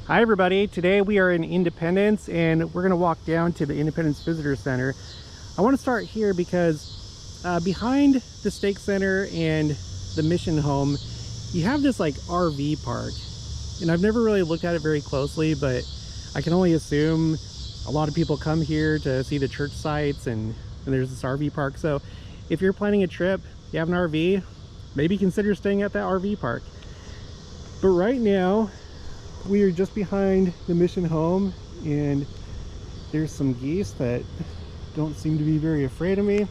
Hi everybody, today we are in Independence and we're going to walk down to the Independence Visitor Center. I want to start here because behind the Stake Center and the Mission Home, you have this like RV park. And I've never really looked at it very closely, but I can only assume a lot of people come here to see the church sites and there's this RV park. So if you're planning a trip, you have an RV, maybe consider staying at that RV park. But right now, we are just behind the Mission Home and there's some geese that don't seem to be very afraid of me.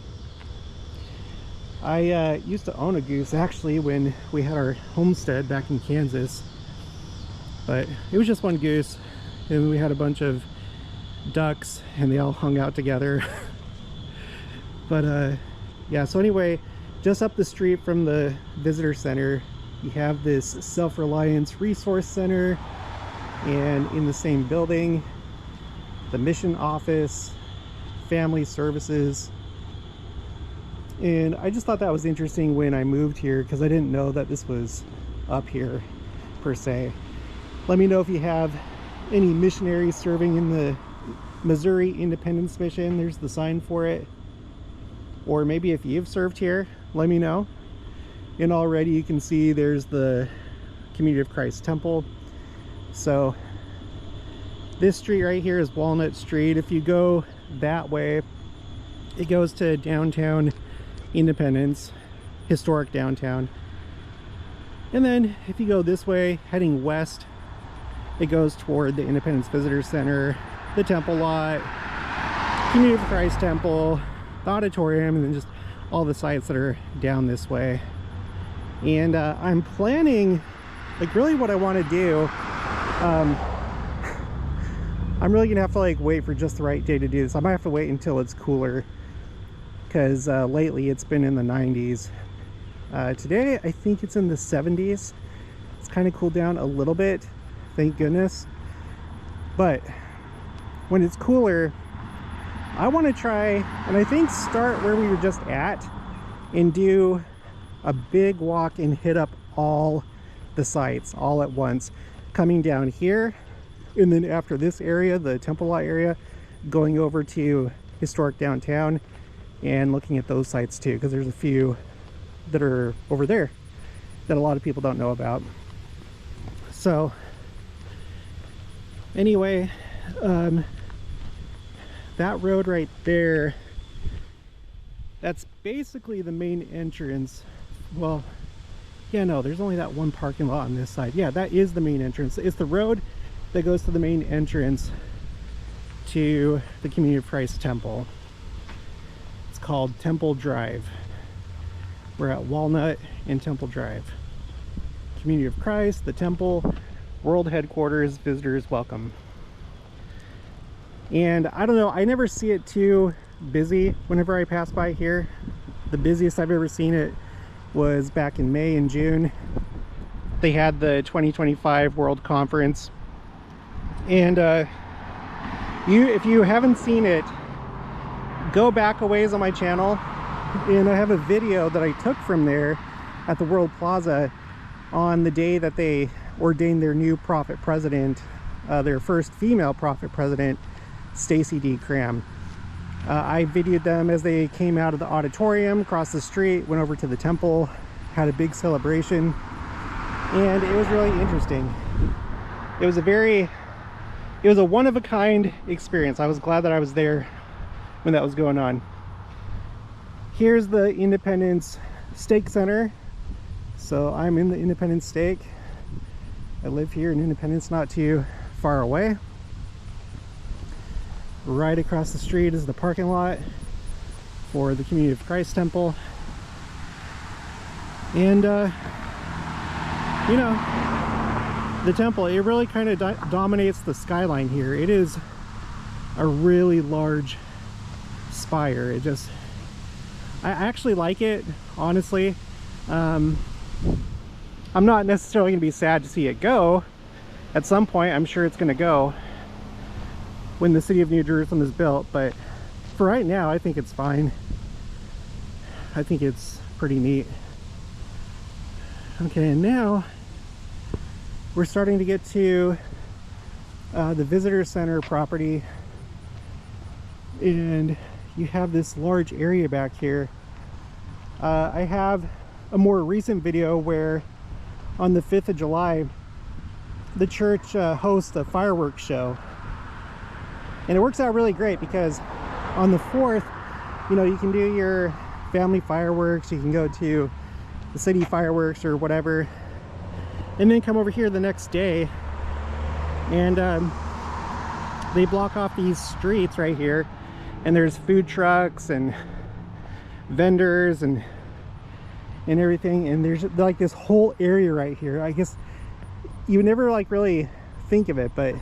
I used to own a goose actually when we had our homestead back in Kansas, but it was just one goose and we had a bunch of ducks and they all hung out together. But yeah, so anyway, just up the street from the visitor center you have this Self-Reliance Resource Center, and in the same building the mission office, family services. And I just thought that was interesting when I moved here because I didn't know that this was up here per se. Let me know if you have any missionaries serving in the Missouri Independence Mission. There's the sign for it. Or maybe if you've served here, let me know. And already you can see there's the Community of Christ Temple. So this street right here is Walnut Street. If you go that way, it goes to downtown Independence, historic downtown. And then if you go this way, heading west, it goes toward the Independence Visitor Center, the Temple Lot, Community of Christ Temple, the auditorium, and then just all the sites that are down this way. And I'm planning, like really what I want to do, I'm really gonna have to like wait for just the right day to do this. I might have to wait until it's cooler because lately it's been in the 90s. Today I think it's in the 70s. It's kind of cooled down a little bit, thank goodness. But when it's cooler, I want to try, and I think start where we were just at and do a big walk and hit up all the sites all at once, coming down here, and then after this area, the Temple Lot area, going over to historic downtown and looking at those sites too, because there's a few that are over there that a lot of people don't know about. So anyway, that road right there, that's basically the main entrance. Well, yeah, no, there's only that one parking lot on this side. Yeah, that is the main entrance. It's the road that goes to the main entrance to the Community of Christ Temple. It's called Temple Drive. We're at Walnut and Temple Drive. Community of Christ, the Temple, World Headquarters, visitors welcome. And I don't know, I never see it too busy whenever I pass by here. The busiest I've ever seen it was back in May and June. They had the 2025 World Conference. And if you haven't seen it, go back a ways on my channel. And I have a video that I took from there at the World Plaza on the day that they ordained their new prophet president, their first female prophet president, Stacey D. Cram. I videoed them as they came out of the auditorium, across the street, went over to the temple, had a big celebration, and it was really interesting. It was a one-of-a-kind experience. I was glad that I was there when that was going on. Here's the Independence Stake Center. So I'm in the Independence Stake. I live here in Independence, not too far away. Right across the street is the parking lot for the Community of Christ Temple. And you know, the temple, it really kind of dominates the skyline here. It is a really large spire. I actually like it, honestly. I'm not necessarily going to be sad to see it go. At some point, I'm sure it's going to go when the city of New Jerusalem is built, but for right now, I think it's fine. I think it's pretty neat. Okay, and now we're starting to get to the visitor center property, and you have this large area back here. I have a more recent video where on the 5th of July the church hosts a fireworks show, and it works out really great because on the 4th, you know, you can do your family fireworks, you can go to the city fireworks or whatever, and then come over here the next day, and they block off these streets right here, and there's food trucks and vendors and everything, and there's like this whole area right here. I guess you would never like really think of it, but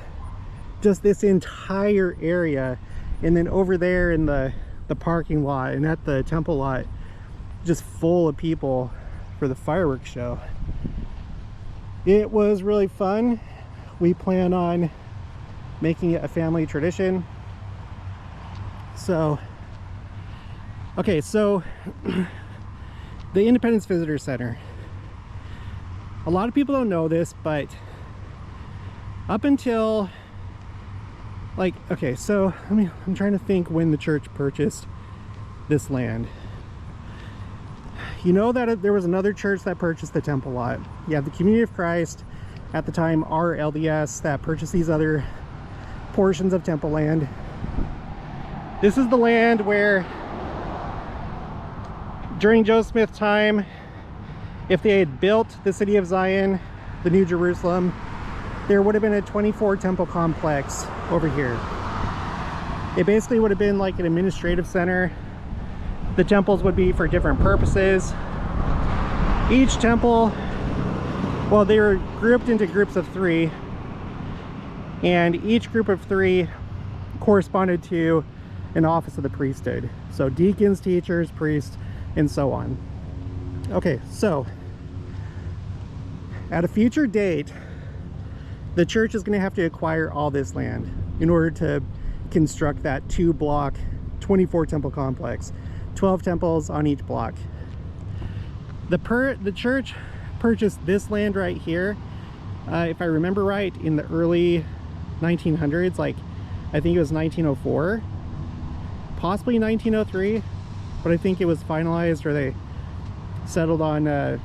just this entire area, and then over there in the parking lot and at the temple lot, just full of people for the fireworks show. It was really fun. We plan on making it a family tradition. So okay, so the Independence Visitor Center, a lot of people don't know this, but up until like, okay, so I'm trying to think when the church purchased this land. You know that there was another church that purchased the temple lot. You have the Community of Christ, at the time our LDS, that purchased these other portions of temple land. This is the land where during Joseph Smith's time, if they had built the city of Zion, the New Jerusalem, there would have been a 24 temple complex over here. It basically would have been like an administrative center. The temples would be for different purposes. Each temple, well, they were grouped into groups of 3, and each group of 3 corresponded to an office of the priesthood. So deacons, teachers, priests, and so on. Okay, so at a future date, the church is going to have to acquire all this land in order to construct that 2-block 24 temple complex, 12 temples on each block. The church purchased this land right here, if I remember right, in the early 1900s, like I think it was 1904, possibly 1903, but I think it was finalized, or they settled on a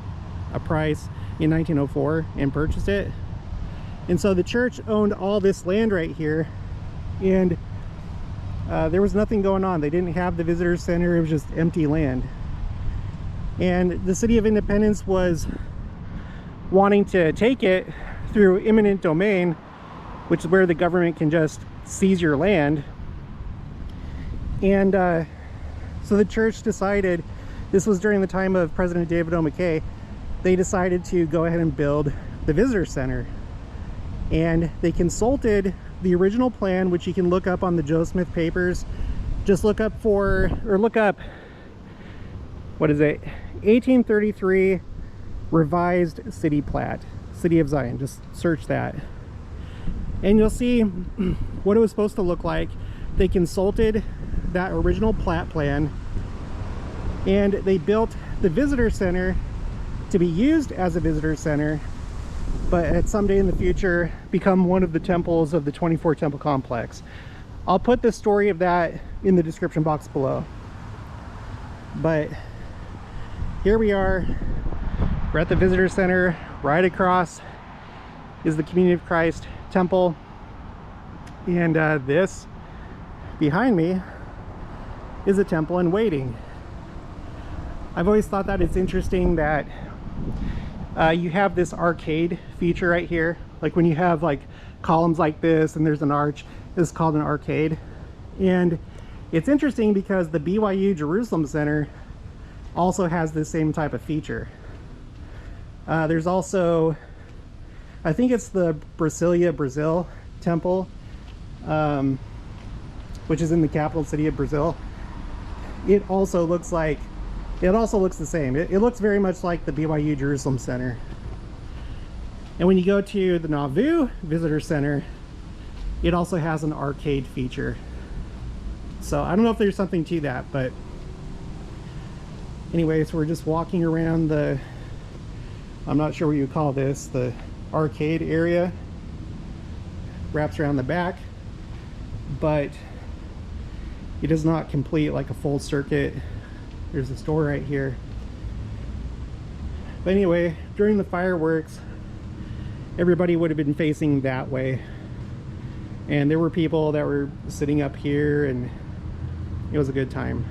price in 1904 and purchased it. And so the church owned all this land right here, and there was nothing going on. They didn't have the visitor center. It was just empty land. And the city of Independence was wanting to take it through eminent domain, which is where the government can just seize your land. And so the church decided, this was during the time of President David O. McKay, they decided to go ahead and build the visitor center. And they consulted the original plan, which you can look up on the Joseph Smith papers. Just look up what is it, 1833 revised city plat, city of Zion. Just search that and you'll see what it was supposed to look like. They consulted that original plat plan, and they built the visitor center to be used as a visitor center, but at someday in the future become one of the temples of the 24 temple complex. I'll put the story of that in the description box below. But here we are, we're at the visitor center. Right across is the Community of Christ temple, and this behind me is a temple in waiting. I've always thought that it's interesting that you have this arcade feature right here. Like when you have like columns like this and there's an arch, this is called an arcade. And it's interesting because the BYU Jerusalem Center also has the same type of feature. There's also, I think it's the Brasilia, Brazil temple, which is in the capital city of Brazil. It also looks like, it also looks the same. It looks very much like the BYU Jerusalem Center. And when you go to the Nauvoo Visitor Center, it also has an arcade feature. So I don't know if there's something to that, but anyways, we're just walking around the, I'm not sure what you call this, the arcade area. wraps around the back, but it does not complete like a full circuit. There's a store right here. But anyway, during the fireworks, everybody would have been facing that way. And there were people that were sitting up here, and it was a good time.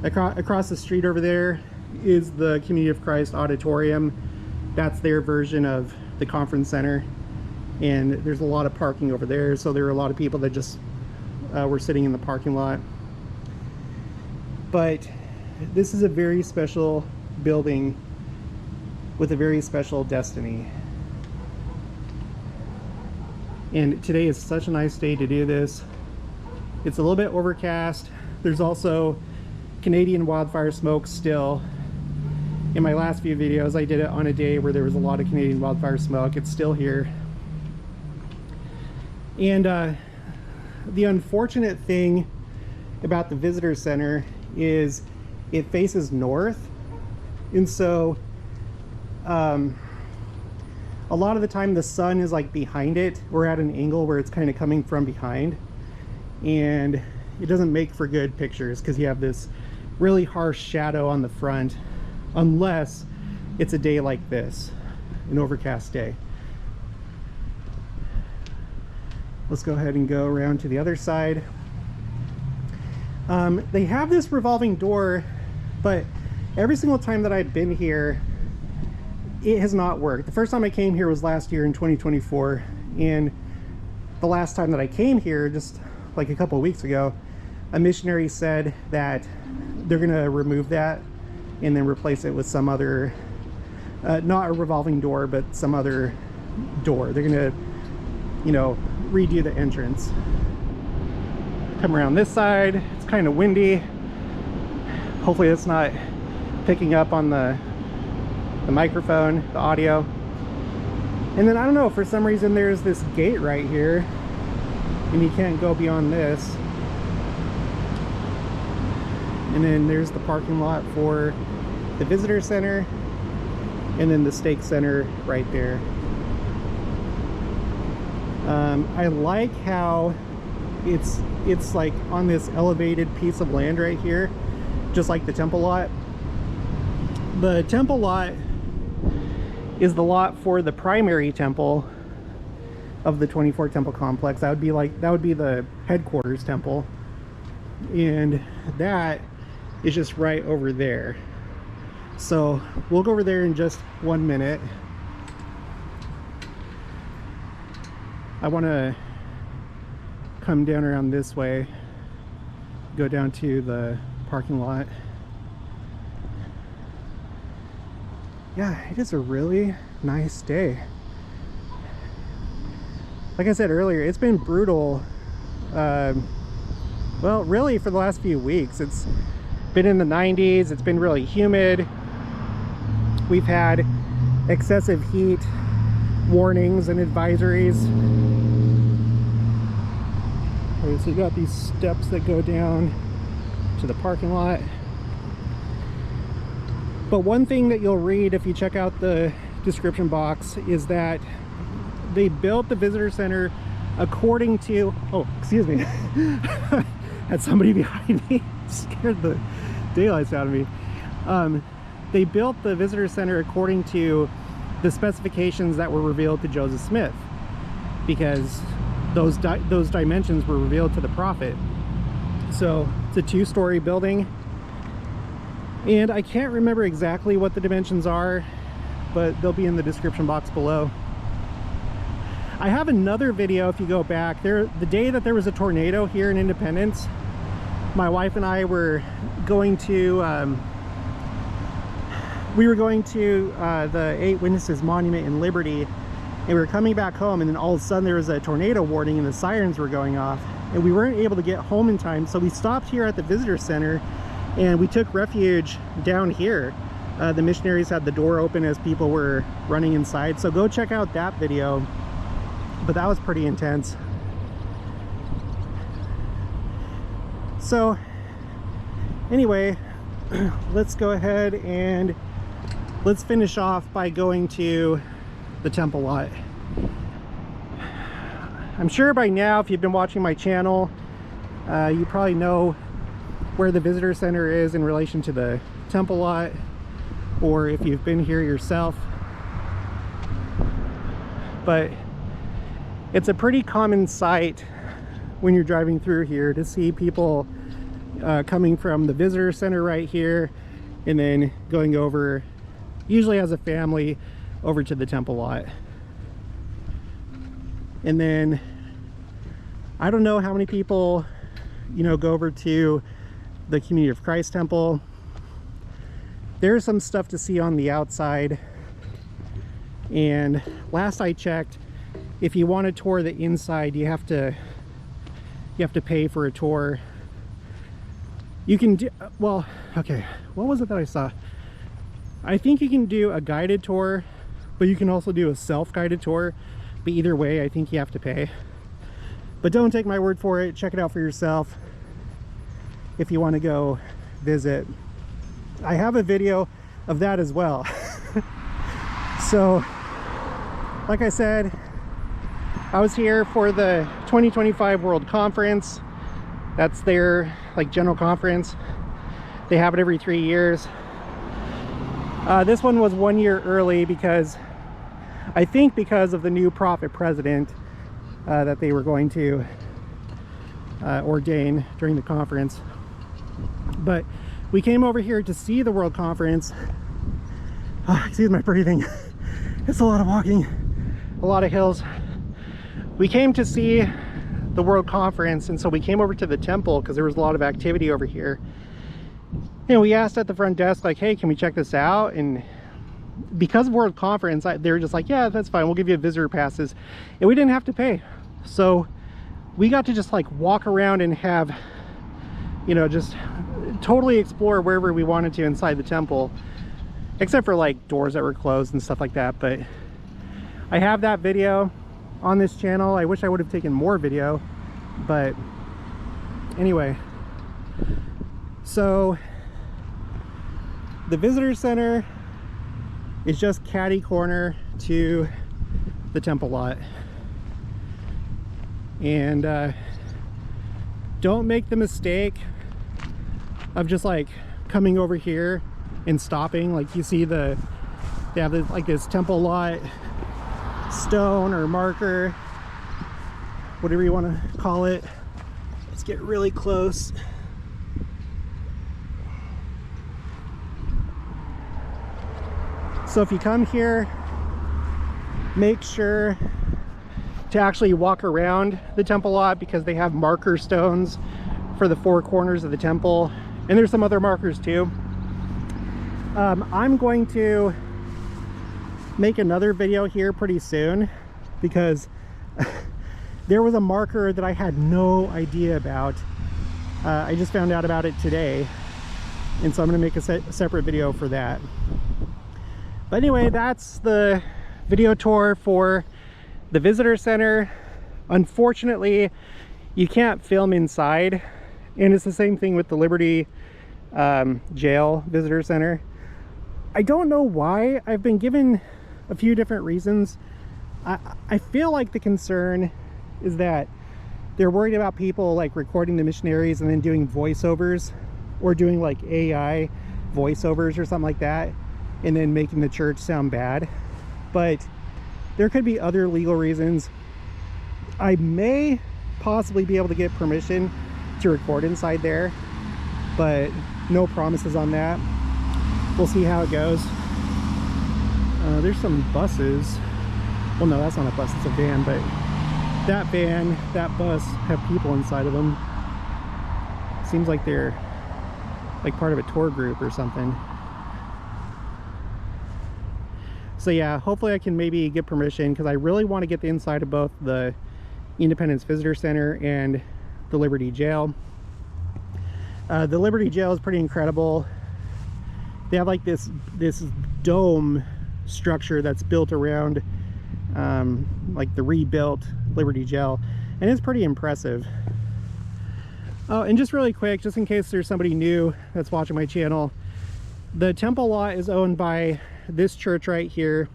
Across the street over there is the Community of Christ Auditorium. That's their version of the conference center. And there's a lot of parking over there, so there were a lot of people that just were sitting in the parking lot. But this is a very special building with a very special destiny. And today is such a nice day to do this. It's a little bit overcast. There's also Canadian wildfire smoke still. In my last few videos, I did it on a day where there was a lot of Canadian wildfire smoke. It's still here. And the unfortunate thing about the visitor center is it faces north. And so a lot of the time the sun is like behind it. We're at an angle where it's kind of coming from behind, and it doesn't make for good pictures because you have this really harsh shadow on the front, unless it's a day like this, an overcast day. Let's go ahead and go around to the other side. They have this revolving door, but every single time that I've been here, it has not worked. The first time I came here was last year in 2024, and the last time that I came here, just like a couple of weeks ago, a missionary said that they're gonna remove that and then replace it with some other, not a revolving door, but some other door. They're gonna, you know, redo the entrance. Come around this side. It's kind of windy. Hopefully it's not picking up on the microphone, the audio. And then I don't know, for some reason there's this gate right here, and you can't go beyond this. And then there's the parking lot for the visitor center, and then the stake center right there. I like how it's like on this elevated piece of land right here, just like the temple lot. The temple lot is the lot for the primary temple of the 24 temple complex. That would be the headquarters temple, and that is just right over there. So we'll go over there in just 1 minute. I want to come down around this way, go down to the parking lot. Yeah, it is a really nice day. Like I said earlier, it's been brutal. Well, really for the last few weeks. It's been in the 90s. It's been really humid. We've had excessive heat warnings and advisories. Okay, so you got these steps that go down to the parking lot. But one thing that you'll read if you check out the description box is that they built the visitor center according to, oh, excuse me, had somebody behind me, scared the daylights out of me. They built the visitor center according to the specifications that were revealed to Joseph Smith, because those dimensions were revealed to the prophet. So it's a 2-story building, and I can't remember exactly what the dimensions are, but they'll be in the description box below. I have another video, if you go back there, the day that there was a tornado here in Independence, my wife and I were going to the 8 Witnesses Monument in Liberty, and we were coming back home, and then all of a sudden there was a tornado warning and the sirens were going off, and we weren't able to get home in time, so we stopped here at the visitor center and we took refuge down here. The missionaries had the door open as people were running inside, so go check out that video. But that was pretty intense. So anyway, let's go ahead and let's finish off by going to the temple lot. I'm sure by now, if you've been watching my channel, you probably know where the visitor center is in relation to the temple lot, or if you've been here yourself. But it's a pretty common sight when you're driving through here to see people coming from the visitor center right here and then going over, usually as a family, over to the temple lot. And then I don't know how many people, you know, go over to the Community of Christ temple. There's some stuff to see on the outside, and last I checked, if you want to tour the inside, you have to pay for a tour. You can do, well, okay, what was it that I saw? I think you can do a guided tour, but you can also do a self-guided tour. But either way, I think you have to pay. But don't take my word for it. Check it out for yourself if you want to go visit. I have a video of that as well. So, like I said, I was here for the 2025 World Conference. That's their like general conference. They have it every 3 years. This one was 1 year early because I think because of the new prophet president that they were going to ordain during the conference. But we came over here to see the World Conference. Oh, excuse my breathing. It's a lot of walking, a lot of hills. We came to see the World Conference, and so we came over to the temple because there was a lot of activity over here. And we asked at the front desk, like, hey, can we check this out? And because of World Conference, they were just like, yeah, that's fine, we'll give you visitor passes. And we didn't have to pay. So we got to just like walk around and have, you know, just totally explore wherever we wanted to inside the temple, except for like doors that were closed and stuff like that. But I have that video on this channel. I wish I would have taken more video, but anyway. So the visitor center is just catty corner to the temple lot. And don't make the mistake of just like coming over here and stopping. Like you see they have this, like this temple lot stone or marker, whatever you want to call it. Let's get really close. So if you come here, make sure to actually walk around the temple lot, because they have marker stones for the 4 corners of the temple, and there's some other markers too. I'm going to make another video here pretty soon, because there was a marker that I had no idea about. I just found out about it today, and so I'm going to make a separate video for that. But anyway, that's the video tour for the visitor center. Unfortunately, you can't film inside, and it's the same thing with the Liberty Jail Visitor Center. I don't know why. I've been given a few different reasons. I feel like the concern is that they're worried about people like recording the missionaries and then doing voiceovers, or doing like AI voiceovers or something like that, and then making the church sound bad. But there could be other legal reasons. I may possibly be able to get permission to record inside there, but no promises on that. We'll see how it goes. There's some buses. Well, no, that's not a bus, it's a van, but that van, that bus have people inside of them. Seems like they're like part of a tour group or something. So yeah, hopefully I can maybe get permission, because I really want to get the inside of both the Independence Visitor Center and the Liberty Jail. The Liberty Jail is pretty incredible. They have like this dome structure that's built around like the rebuilt Liberty Jail, and it's pretty impressive. Oh, and just really quick, just in case there's somebody new that's watching my channel, the temple lot is owned by this church right here.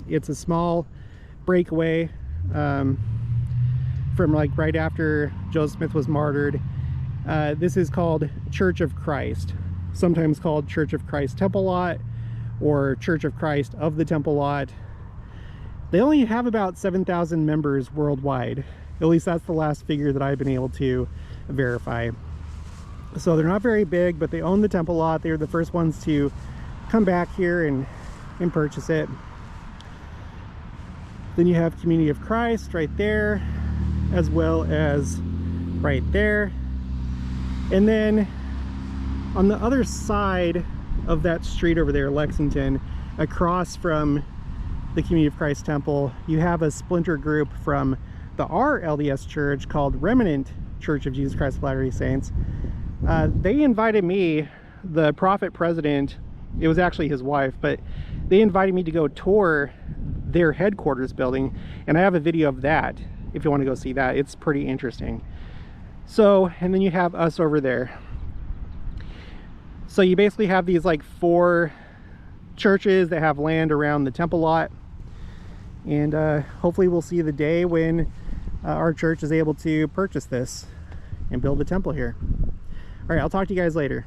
It's a small breakaway from like right after Joseph Smith was martyred. This is called Church of Christ, sometimes called Church of Christ Temple Lot or Church of Christ of the Temple Lot. They only have about 7,000 members worldwide. At least that's the last figure that I've been able to verify. So they're not very big, but they own the Temple Lot. They were the first ones to come back here and purchase it. Then you have Community of Christ right there, as well as right there. And then on the other side of that street over there, Lexington, across from the Community of Christ Temple, you have a splinter group from the our LDS church called Remnant Church of Jesus Christ of Latter-day Saints. They invited me, the prophet president, it was actually his wife, but they invited me to go tour their headquarters building, and I have a video of that if you want to go see that. It's pretty interesting. So, and then you have us over there. So you basically have these like 4 churches that have land around the Temple Lot, and hopefully we'll see the day when our church is able to purchase this and build a temple here. All right, I'll talk to you guys later.